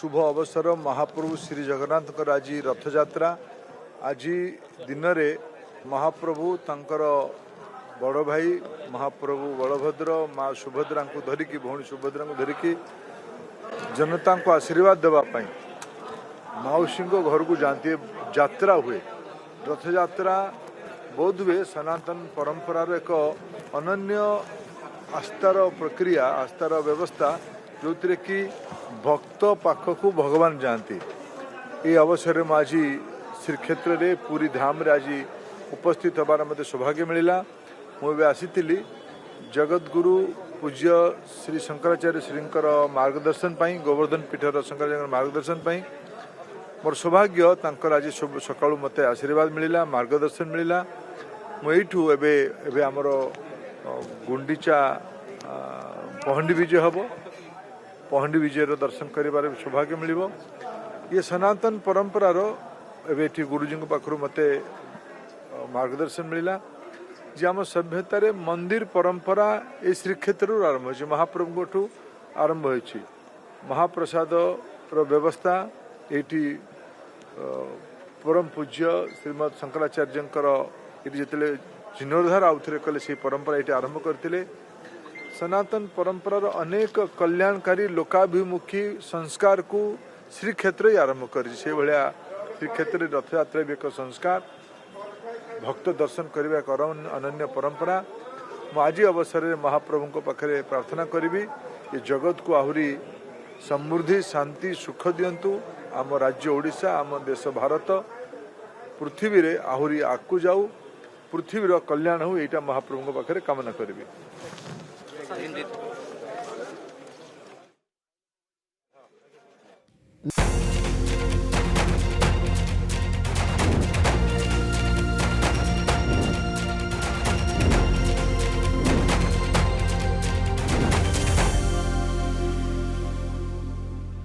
शुभ अवसर महाप्रभु श्री जगन्नाथ आज रथयात्रा आज दिन में महाप्रभु तंकर बड़ भाई महाप्रभु बलभद्र माँ सुभद्रा को धरिकी भौणी सुभद्रा को धरिकी जनता को आशीर्वाद देवाई माउसी घर को जाती यात्रा हुए। रथयात्रा बोध हुए सनातन परंपरार एक अनन्य आस्थार प्रक्रिया आस्थार व्यवस्था जो कि भक्त पाखक भगवान जाती। ये अवसर में आज श्रीक्षेत्र रे पूरी धाम रे आज उपस्थित होबार मते सौभाग्य मिला। मुझे आसी जगतगुरु पूज्य श्री शंकराचार्य श्रींकर मार्गदर्शन पाई गोवर्धन पीठर शंकराचार्य मार्गदर्शन पाई मोर सौभाग्य तांकर आज सकाळु मते आशीर्वाद मिला मार्गदर्शन मिला। मुठू एबे आमर गुंडीचा पहंडी विजय हम पहंडी विजयर दर्शन करिबार सौभाग्य मिल। ये सनातन परंपरार एबे गुरुजी पाखु मते मार्गदर्शन मिला जे आम सभ्यतार मंदिर परंपरा ये श्रीक्षेत्र आरंभ हो महाप्रभु आरंभ हो महाप्रसाद व्यवस्था ये परम पूज्य श्रीमद शंकराचार्य जिते जीर्णोद्धार आउ थे कले से परंपरा ये आरंभ करते। सनातन परंपरार अनेक कल्याणकारी लोकाभिमुखी संस्कार को श्रीक्षेत्र ही आरंभ कर श्रीक्षेत्र रथयात्रा भी एक संस्कार भक्त दर्शन करने एक अनन्य परंपरा। आज अवसर में महाप्रभु पाखे प्रार्थना करी ये जगत को आहरी समृद्धि शांति सुख दिंतु आम राज्य ओडिशा आम देश भारत पृथ्वी रे आहरी आगू जाऊ पृथ्वीर कल्याण हो यहाँ महाप्रभु पाखे कामना करी।